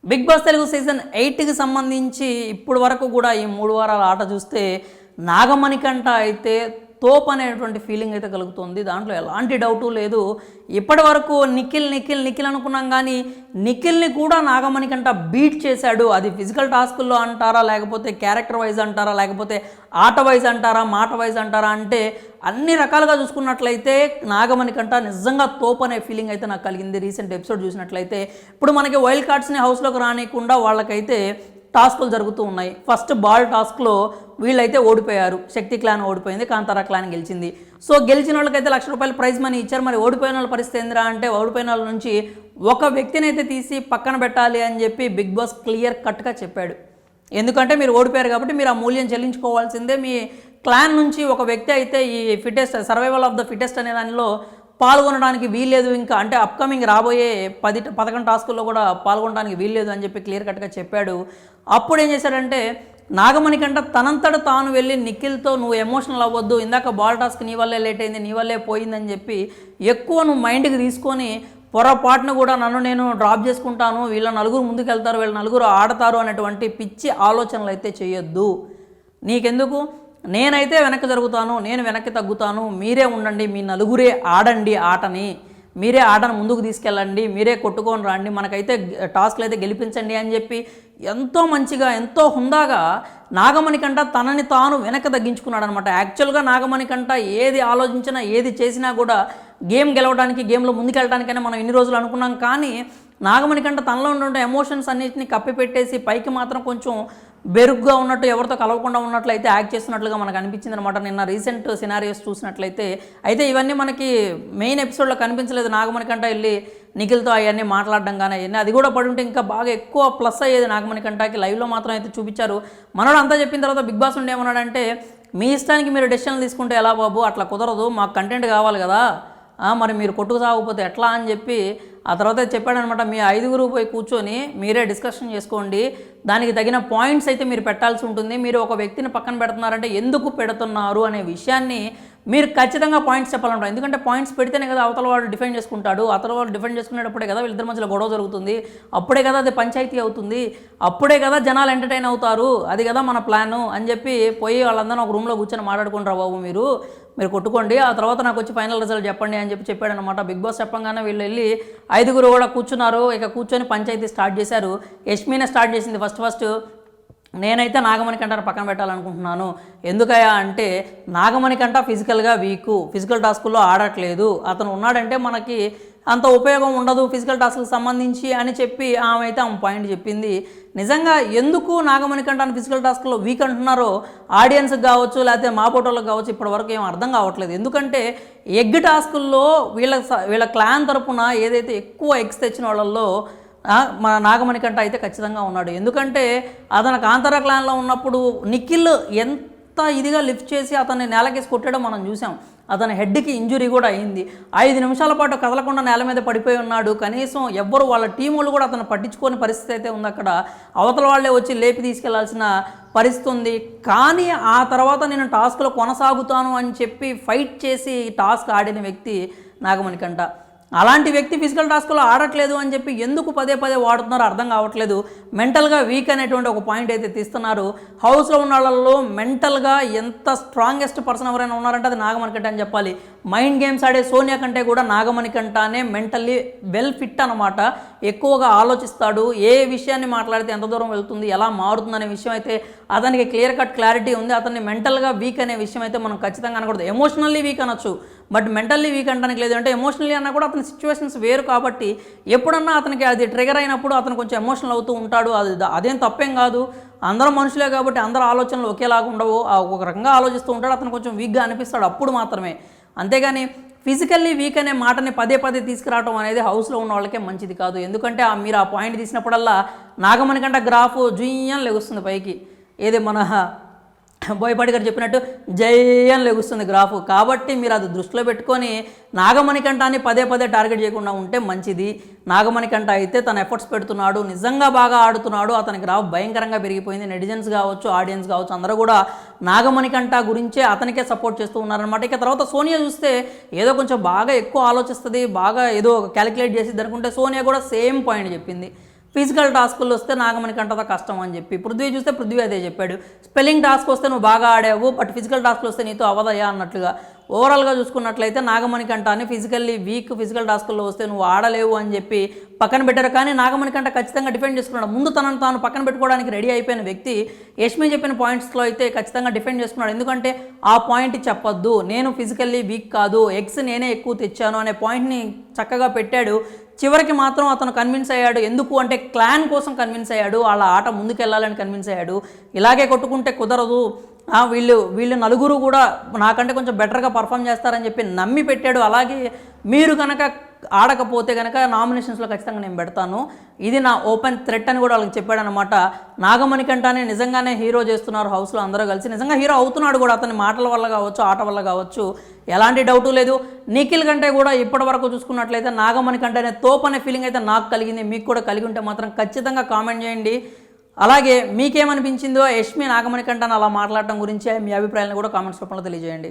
Big boss Telugu season 8కి సంబంధించి ఇప్పుడు వరకు కూడా ఈ 3 వారాల ఆట చూస్తే నాగమణికంట అయితే తోప్ అనేటువంటి ఫీలింగ్ అయితే కలుగుతుంది. దాంట్లో ఎలాంటి డౌటు లేదు. ఇప్పటి వరకు నిఖిల్ అనుకున్నాం, కానీ నిఖిల్ని కూడా నాగమణికంట బీట్ చేశాడు. అది ఫిజికల్ టాస్కుల్లో అంటారా, లేకపోతే క్యారెక్టర్ వైజ్ అంటారా, లేకపోతే ఆట వైజ్ అంటారా, మాట వైజ్ అంటారా అంటే అన్ని రకాలుగా చూసుకున్నట్లయితే నాగమణికంట నిజంగా తోప్ అనే ఫీలింగ్ అయితే నాకు కలిగింది. రీసెంట్ ఎపిసోడ్ చూసినట్లయితే ఇప్పుడు మనకి వైల్డ్ కార్డ్స్ని హౌస్లోకి రానియకుండా వాళ్ళకైతే టాస్కులు జరుగుతూ ఉన్నాయి. ఫస్ట్ బాల్ టాస్క్లో వీళ్ళైతే ఓడిపోయారు. శక్తి క్లాన్ ఓడిపోయింది, కాంతారా క్లాన్ గెలిచింది. సో గెలిచిన వాళ్ళకైతే ₹1,00,000 ప్రైజ్ మనీ ఇచ్చారు. మరి ఓడిపోయిన వాళ్ళ పరిస్థితి ఏందిరా అంటే, ఓడిపోయిన వాళ్ళ నుంచి ఒక వ్యక్తిని అయితే తీసి పక్కన పెట్టాలి అని చెప్పి బిగ్ బాస్ క్లియర్ కట్గా చెప్పాడు. ఎందుకంటే మీరు ఓడిపోయారు కాబట్టి మీరు ఆ మూల్యం చెల్లించుకోవాల్సిందే. మీ క్లాన్ నుంచి ఒక వ్యక్తి అయితే ఈ సర్వైవల్ ఆఫ్ ద ఫిటెస్ట్ అనే దానిలో పాల్గొనడానికి వీల్లేదు. ఇంకా అంటే అప్కమింగ్ రాబోయే 11 టాస్కుల్లో కూడా పాల్గొనడానికి వీల్లేదు అని చెప్పి క్లియర్ కట్గా చెప్పాడు. అప్పుడు ఏం చేశాడంటే, నాగమణికంట తనంతట తాను వెళ్ళి నిఖిల్తో నువ్వు ఎమోషనల్ అవ్వద్దు, ఇందాక బాల్ టాస్క్ నీ వల్లే లేట్ అయింది, నీ వల్లే పోయిందని చెప్పి ఎక్కువ నువ్వు మైండ్కి తీసుకొని పొరపాటును కూడా నన్ను నేను డ్రాప్ చేసుకుంటాను, వీళ్ళ నలుగురు ముందుకు వెళ్తారు, వీళ్ళ నలుగురు ఆడతారు అనేటువంటి పిచ్చి ఆలోచనలు అయితే చేయొద్దు. నీకెందుకు, నేనైతే వెనక్కి జరుగుతాను, నేను వెనక్కి తగ్గుతాను, మీరే ఉండండి, మీ నలుగురే ఆడండి ఆటని, మీరే ఆటను ముందుకు తీసుకెళ్ళండి, మీరే కొట్టుకొని రండి, మనకైతే టాస్క్లు అయితే గెలిపించండి అని చెప్పి ఎంతో మంచిగా ఎంతో హుందాగా నాగమణికంట తనని తాను వెనక్కి తగ్గించుకున్నాడు అనమాట. యాక్చువల్గా నాగమణికంట ఏది ఆలోచించినా ఏది చేసినా కూడా గేమ్ గెలవడానికి, గేమ్లో ముందుకెళ్ళడానికైనా మనం ఇన్ని రోజులు అనుకున్నాం. కానీ నాగమణికంట తనలో ఉండే ఎమోషన్స్ అన్నింటినీ కప్పిపెట్టేసి పైకి మాత్రం కొంచెం బెరుగ్గా ఉన్నట్టు, ఎవరితో కలవకుండా ఉన్నట్లయితే యాక్ట్ చేస్తున్నట్లుగా మనకు అనిపించింది అనమాట నిన్న రీసెంట్ సినారియోస్ చూసినట్లయితే. అయితే ఇవన్నీ మనకి మెయిన్ ఎపిసోడ్లో కనిపించలేదు. నాగమణికంట వెళ్ళి నిఖిల్తో అవన్నీ మాట్లాడడం కానీ అవన్నీ, అది కూడా పడి ఉంటే ఇంకా బాగా ఎక్కువ ప్లస్ అయ్యేది నాగమణికంటకి. లైవ్లో మాత్రం అయితే చూపించారు. మనోడు అంతా చెప్పిన తర్వాత బిగ్ బాస్ ఉండి ఏమన్నాడంటే, మీ ఇష్టానికి మీరు డెసిషన్లు తీసుకుంటే ఎలా బాబు, అట్లా కుదరదు, మాకు కంటెంట్ కావాలి కదా, మరి మీరు కొట్టుకు సాగకపోతే ఎట్లా అని చెప్పి ఆ తర్వాత చెప్పాడనమాట. మీ 5గురు పోయి కూర్చొని మీరే డిస్కషన్ చేసుకోండి, దానికి తగిన పాయింట్స్ అయితే మీరు పెట్టాల్సి ఉంటుంది. మీరు ఒక వ్యక్తిని పక్కన పెడుతున్నారంటే ఎందుకు పెడుతున్నారు అనే విషయాన్ని మీరు ఖచ్చితంగా పాయింట్స్ చెప్పాలంటారు. ఎందుకంటే పాయింట్స్ పెడితేనే కదా అవతల వాడు డిఫెండ్ చేసుకుంటాడు, అవతల వాడు డిఫెండ్ చేసుకునేటప్పుడే కదా వీళ్ళిద్దరి మధ్యలో గొడవ జరుగుతుంది, అప్పుడే కదా అది పంచాయతీ అవుతుంది, అప్పుడే కదా జనాలు ఎంటర్టైన్ అవుతారు, అది కదా మన ప్లాను అని చెప్పి పోయి వాళ్ళందరూ ఒక రూమ్లో కూర్చొని మాట్లాడుకుంటారు. బాబు మీరు కొట్టుకోండి, ఆ తర్వాత నాకు వచ్చి ఫైనల్ రిజల్ట్ చెప్పండి అని చెప్పి చెప్పాడనమాట. బిగ్ బాస్ చెప్పంగానే వీళ్ళు వెళ్ళి 5గురు కూడా కూర్చున్నారు. ఇక కూర్చొని పంచాయతీ స్టార్ట్ చేశారు. యష్మినే స్టార్ట్ చేసింది ఫస్ట్. నేనైతే నాగమణికంటను పక్కన పెట్టాలనుకుంటున్నాను. ఎందుకయ్యా అంటే, నాగమణికంట ఫిజికల్గా వీకు, ఫిజికల్ టాస్కుల్లో ఆడట్లేదు, అతను ఉన్నాడంటే మనకి అంత ఉపయోగం ఉండదు ఫిజికల్ టాస్క్కి సంబంధించి అని చెప్పి ఆమె పాయింట్ చెప్పింది. నిజంగా ఎందుకు నాగమణికంటను ఫిజికల్ టాస్క్లో వీక్ అంటున్నారో ఆడియన్స్కి కావచ్చు, లేకపోతే మా ఫోటోలకు కావచ్చు, ఇప్పటివరకు ఏం అర్థం కావట్లేదు. ఎందుకంటే ఎగ్ టాస్కుల్లో వీళ్ళ క్లాన్ తరపున ఏదైతే ఎక్కువ ఎగ్స్ తెచ్చిన వాళ్ళల్లో మన నాగమణికంట అయితే ఖచ్చితంగా ఉన్నాడు. ఎందుకంటే అతను కాంతారా క్లాన్లో ఉన్నప్పుడు నిఖిల్ ఎంత ఇదిగా లిఫ్ట్ చేసి అతన్ని నేలకేసి కొట్టడం మనం చూసాం. అతని హెడ్కి ఇంజురీ కూడా అయింది. 5 నిమిషాల పాటు కదలకుండా నేల మీద పడిపోయి ఉన్నాడు. కనీసం ఎవ్వరు వాళ్ళ టీం వాళ్ళు కూడా అతను పట్టించుకోని పరిస్థితి అయితే ఉంది. అక్కడ అవతల వాళ్ళే వచ్చి లేపి తీసుకెళ్లాల్సిన పరిస్థితి ఉంది. కానీ ఆ తర్వాత నేను టాస్క్లో కొనసాగుతాను అని చెప్పి ఫైట్ చేసి టాస్క్ ఆడిన వ్యక్తి నాగమణికంట. అలాంటి వ్యక్తి ఫిజికల్ టాస్క్లో ఆడట్లేదు అని చెప్పి ఎందుకు పదే వాడుతున్నారో అర్థం కావట్లేదు. మెంటల్గా వీక్ అనేటువంటి ఒక పాయింట్ అయితే తీస్తున్నారు. హౌస్లో ఉన్న వాళ్ళలో మెంటల్గా ఎంత స్ట్రాంగెస్ట్ పర్సన్ ఎవరైనా ఉన్నారంటే అది నాగమణికంట అని చెప్పాలి. మైండ్ గేమ్స్ ఆడే సోనియా కంటే కూడా నాగమణికంటనే మెంటల్లీ వెల్ ఫిట్ అనమాట. ఎక్కువగా ఆలోచిస్తాడు, ఏ విషయాన్ని మాట్లాడితే ఎంత దూరం వెళ్తుంది, ఎలా మారుతుంది అనే విషయం అయితే అతనికి క్లియర్ కట్ క్లారిటీ ఉంది. అతన్ని మెంటల్గా వీక్ అనే విషయం అయితే మనం ఖచ్చితంగా అనకూడదు. ఎమోషనల్లీ వీక్ అనొచ్చు, బట్ మెంటల్లీ వీక్ అంటానికి లేదు. అంటే ఎమోషనల్లీ అన్నా కూడా అతని సిచ్యువేషన్స్ వేరు కాబట్టి ఎప్పుడన్నా అతనికి అది ట్రిగర్ అయినప్పుడు అతను కొంచెం ఎమోషనల్ అవుతూ ఉంటాడు. అదేం తప్పేం కాదు, అందరూ మనుషులే కాబట్టి అందరూ ఆలోచనలు ఒకేలాగా ఉండవు. ఒక రకంగా ఆలోచిస్తూ ఉంటాడు, అతను కొంచెం వీక్గా అనిపిస్తాడు అప్పుడు మాత్రమే. అంతేగాని ఫిజికల్లీ వీక్ అనే మాటని పదే తీసుకురావడం అనేది హౌస్లో ఉన్న వాళ్ళకే మంచిది కాదు. ఎందుకంటే మీరు ఆ పాయింట్ తీసినప్పుడల్లా నాగమణికంట గ్రాఫ్ జుయ్యం లెగుస్తుంది పైకి. ఏది మన బోయపాటి గారు చెప్పినట్టు జయన్ లెగుస్తుంది గ్రాఫ్. కాబట్టి మీరు అది దృష్టిలో పెట్టుకొని నాగమణికంటాన్ని పదే టార్గెట్ చేయకుండా ఉంటే మంచిది. నాగమణికంట అయితే తన ఎఫర్ట్స్ పెడుతున్నాడు, నిజంగా బాగా ఆడుతున్నాడు, అతని గ్రాఫ్ భయంకరంగా పెరిగిపోయింది. నెటిజన్స్ కావచ్చు, ఆడియన్స్ కావచ్చు, అందరూ కూడా నాగమణికంట గురించే అతనికే సపోర్ట్ చేస్తూ ఉన్నారనమాట. ఇక తర్వాత సోనియా చూస్తే ఏదో కొంచెం బాగా ఎక్కువ ఆలోచిస్తుంది, బాగా ఏదో క్యాలిక్యులేట్ చేసిద్ది అనుకుంటే సోనియా కూడా సేమ్ పాయింట్ చెప్పింది. ఫిజికల్ టాస్కుల్లో వస్తే నాగమణికంటతో కష్టం అని చెప్పి, పృథ్వీ చూస్తే పృథ్వీ అదే చెప్పాడు. స్పెల్లింగ్ టాస్క్ వస్తే నువ్వు బాగా ఆడావు, బట్ ఫిజికల్ టాస్క్లు వస్తే నీతో అవదయ్యా అన్నట్లుగా. ఓవరాల్గా చూసుకున్నట్లయితే నాగమణికంటని ఫిజికల్లీ వీక్, ఫిజికల్ టాస్కుల్లో వస్తే నువ్వు ఆడలేవు అని చెప్పి పక్కన పెట్టారు. కానీ నాగమణికంట ఖచ్చితంగా డిఫెండ్ చేసుకున్నాడు. ముందు తనను తాను పక్కన పెట్టుకోవడానికి రెడీ అయిపోయిన వ్యక్తి యష్మి చెప్పిన పాయింట్స్లో అయితే ఖచ్చితంగా డిఫెండ్ చేసుకున్నాడు. ఎందుకంటే ఆ పాయింట్ చెప్పొద్దు, నేను ఫిజికల్లీ వీక్ కాదు, ఎగ్స్ నేనే ఎక్కువ తెచ్చాను అనే పాయింట్ని చక్కగా పెట్టాడు. చివరికి మాత్రం అతను కన్విన్స్ అయ్యాడు. ఎందుకు అంటే క్లాన్ కోసం కన్విన్స్ అయ్యాడు, వాళ్ళ ఆట ముందుకెళ్ళాలని కన్విన్స్ అయ్యాడు. ఇలాగే కొట్టుకుంటే కుదరదు, వీళ్ళు నలుగురు కూడా నాకంటే కొంచెం బెటర్గా పర్ఫామ్ చేస్తారని చెప్పి నమ్మి పెట్టాడు. అలాగే మీరు కనుక ఆడకపోతే కనుక నామినేషన్స్లో ఖచ్చితంగా నేను పెడతాను, ఇది నా ఓపెన్ థ్రెట్ అని కూడా వాళ్ళకి చెప్పాడు అనమాట. నాగమణికంటనే నిజంగానే హీరో చేస్తున్నారు హౌస్లో అందరూ కలిసి, నిజంగా హీరో అవుతున్నాడు కూడా, అతని మాటల వల్ల కావచ్చు, ఆట వల్ల కావచ్చు, ఎలాంటి డౌటు లేదు. నిఖిల్ కంటే కూడా ఇప్పటి వరకు చూసుకున్నట్లయితే నాగమణికంటనే తోపు అనే ఫీలింగ్ అయితే నాకు కలిగింది. మీకు కూడా కలిగి ఉంటే మాత్రం ఖచ్చితంగా కామెంట్ చేయండి. అలాగే మీకేమనిపించిందో యష్మి నాగమణికంటను అలా మాట్లాడటం గురించి మీ అభిప్రాయాలను కూడా కామెంట్స్ రూపంలో తెలియజేయండి.